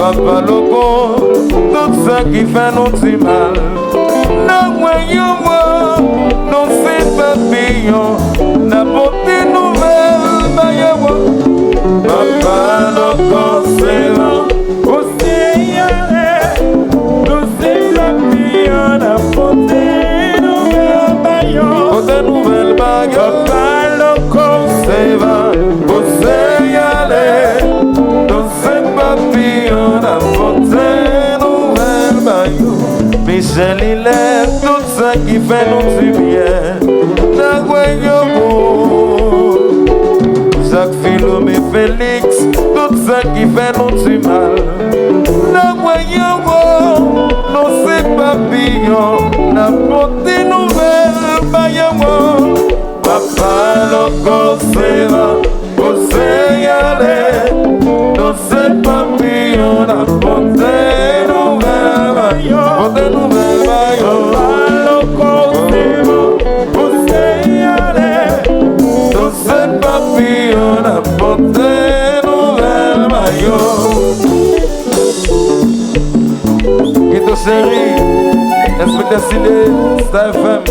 Papa Loco, tout ça qui fait nous du mal. Non, voyons moi, non c'est papillon, n'apporte nouvelle, baillez-moi. Papa Loco, c'est là, aussi y'allait, nous c'est papillon, n'apporte nouvelle, baillons. Porte nouvelle bague, Papa Loco, c'est là, aussi y'allait, nous c'est papillon, n'apporte nouvelle, baillons. Michel, il est tout ça qui fait nous du bien. Nagoyogo, Jacques Philomé Félix, tout ça qui fait nous du mal. Nagoyogo, non c'est papillon, n'apporte nouvelle, baillamo. Papa Loco, c'est là, au Sénégalais, non c'est papillon, n'apporte nouvelle, baillamo. Porte nouvelle, baillamo. Papa Loco, c'est là, au Sénégalais, non c'est papillon, n'apporte nouvelle, baillamo. Guido Chéri, esprit décidé, Star FM.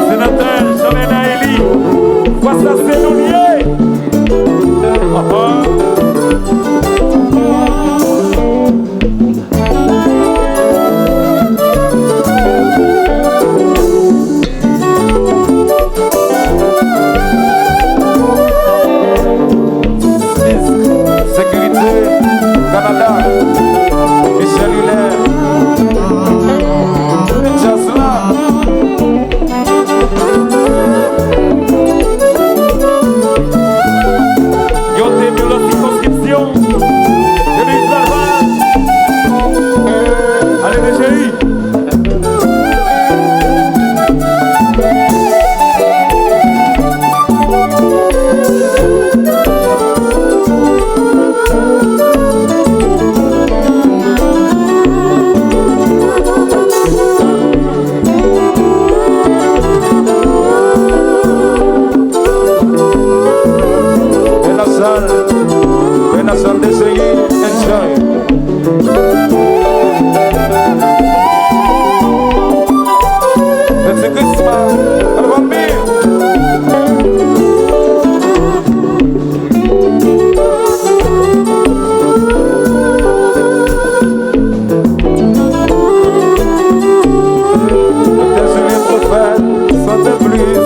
Sénateur Jean-Léna Eli, face à Sénounier. Sécurité, Canada, Michel Hilaire, Jasla. Yo t'ai vu la circonscription de l'Israël. Allez, mes chéris. Benazal d'essayer, enjoy. Merci Christmas, alors bien. Docteur Julien Prophète, santé plus.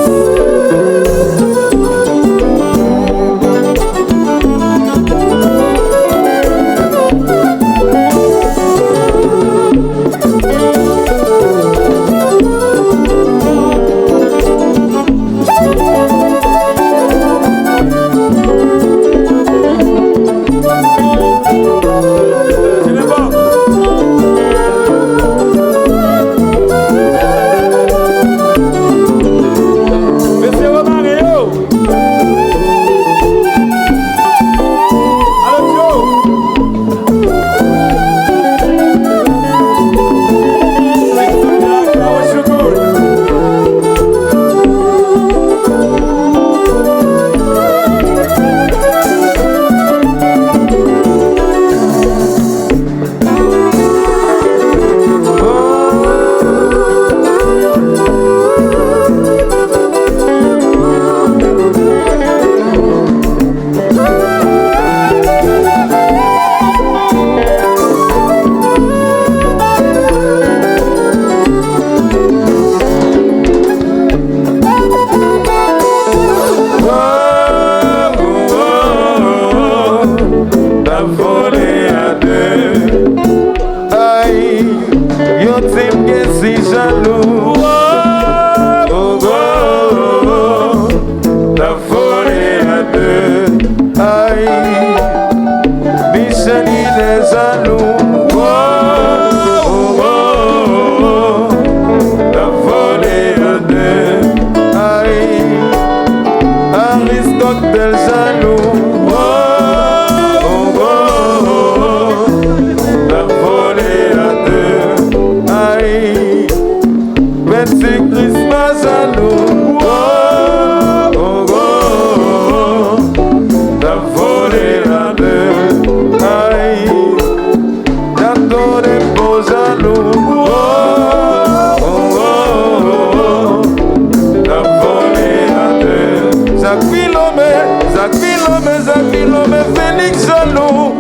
Zakvilome, Félix Jaloux.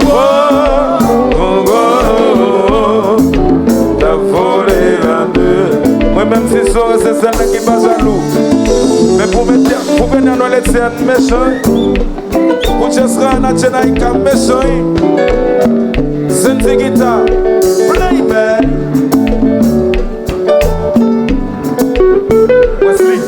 T'as volé la deux. Moi-même, si c'est celle qui va jaloux. Mais pour venir dans les tiennes méchants, pour que je sois un atchenaïka méchant, c'est une guitare. Play, man. Wesley.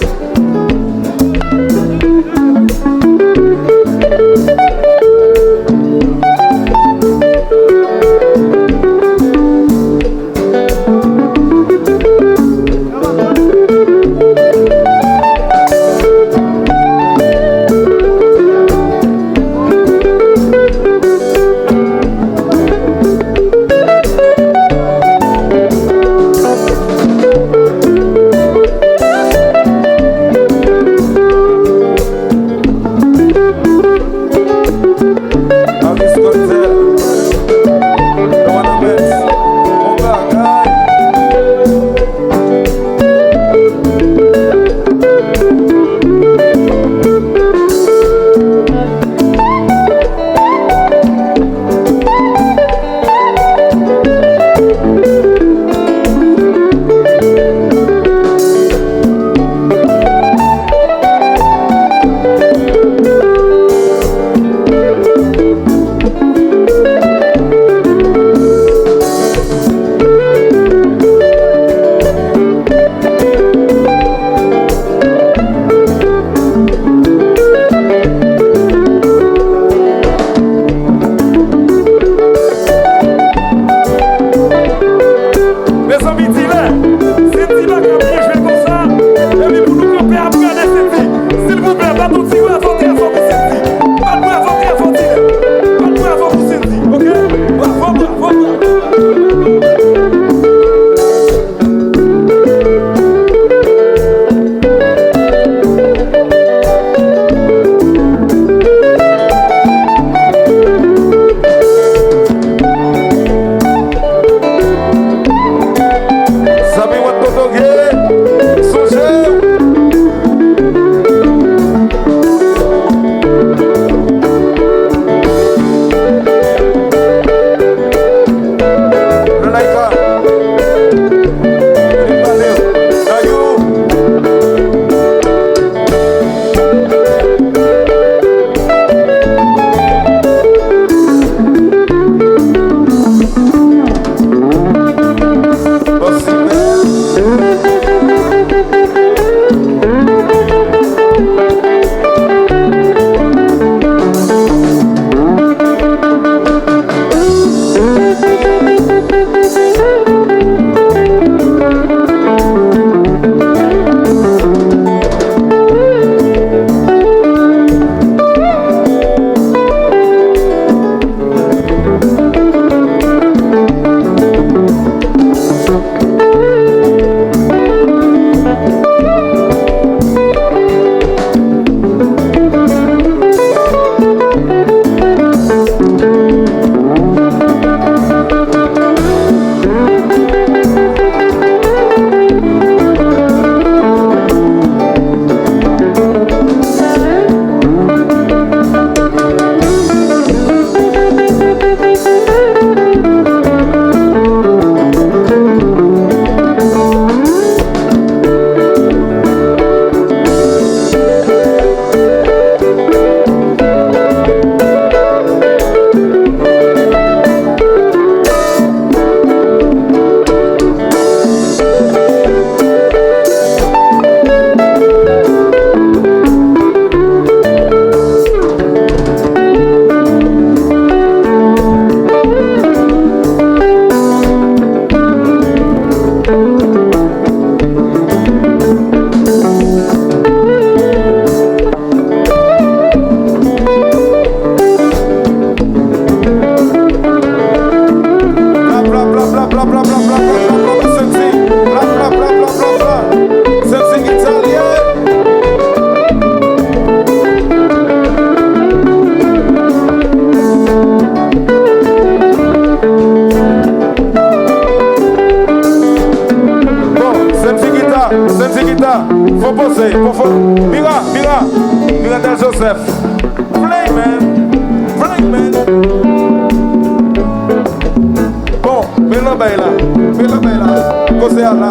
Faut poser, faut... Mira, Del Joseph. Flyman. Bon, mets-la baila. Cosé à la.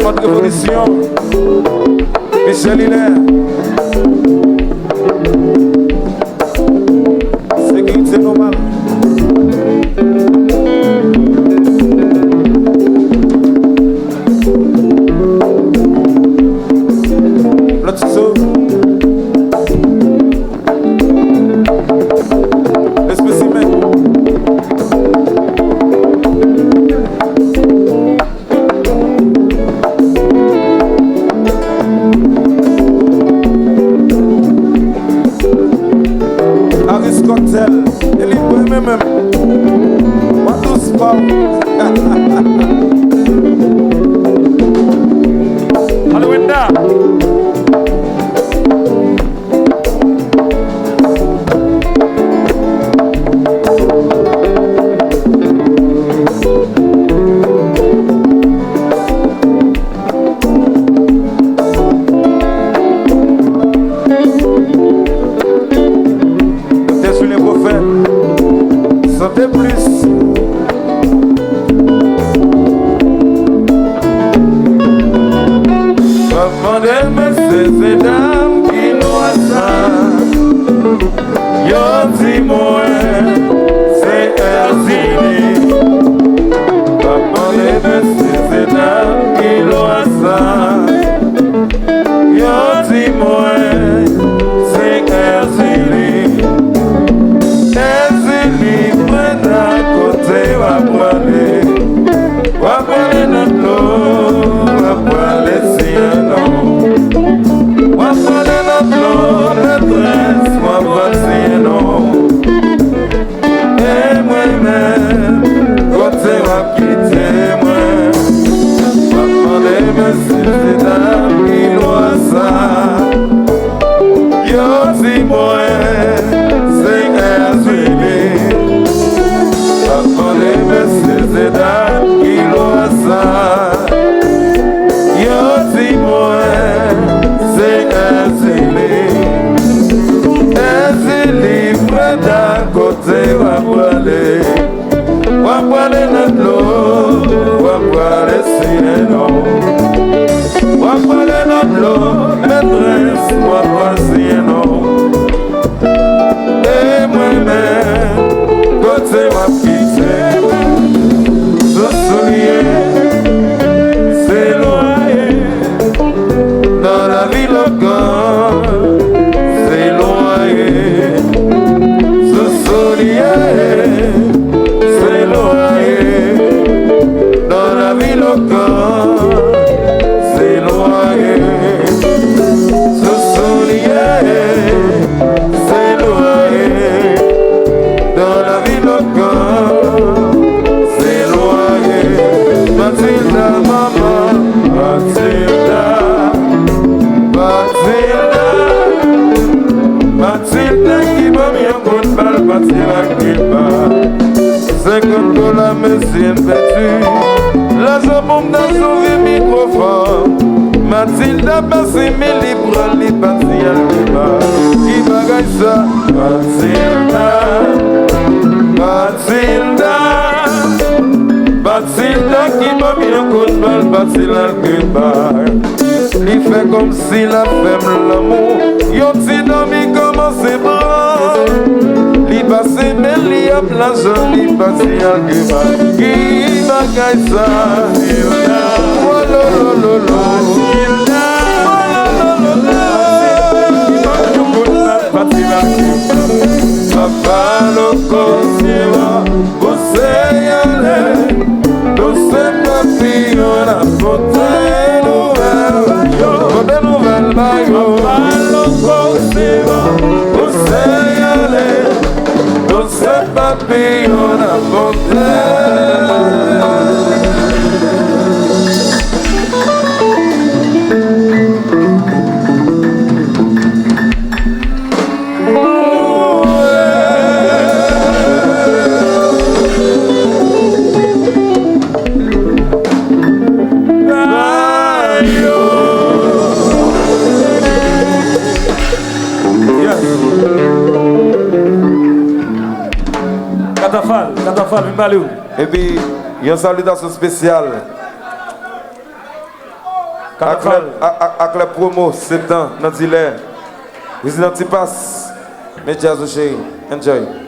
Notre révolution, Michel Hilaire, sécurité normale. Le tissu, le spécimen. Cocktail, ele foi mesmo. Quantos pau? Allez, Wenda. Sentez plus. Maman mais c'est dames qui nous attendent. Yo dis-moi, c'est Erzini. Maman mais c'est dames qui nous attendent. Yo dis-moi, c'est Erzini. Wapale na lo, wapale siano. Wapale na lo, le tres, wapale siano. Et moi-même, côté wapite moi. Wapale me c'est dame qui loa ça. Yo dis-moi, c'est Erzini. Wapale me c'est dame. Yo dis-moi, c'est Erzini, près d'un côté, wapale notre l'eau, wapale sieno, wapale notre l'eau, maîtresse, wapale sieno, et moi-même, côté wapite, ce soulier. C'est loyer, ce solier, c'est loyer, dans la vie locale, c'est loyer, ce solier, c'est loyer, dans la vie locale, c'est loyer, Mathilda, maman, Mathilda. Mathilda qui m'a mis un coup de balle, Mathilda qui bat. 50 dollars, monsieur vêtu. La jambe dans son microphone. Mathilda passe mes libres, les Mathilda qui bat. Qui bagaille ça? Mathilda. Mathilda qui m'a mis un coup de balle, Mathilda qui bat. Il fait comme si la femme l'amour. Yon ti dormi comme c'est bras. Li passe mais li a plage. Li passe à Cuba. Qui bagaille ça? Oh lo lo lo lo. Papa loco sieva. Você yale. Doce papillon la foto. Côté nouvelle bayo, malo coseba, você ale, doce c'est papillon à monter. Katafal, une balou. Et puis, il y a une salutation spéciale. Avec la promo, 7 ans, dans le Résident Tipas, Médias au chéri. Enjoy.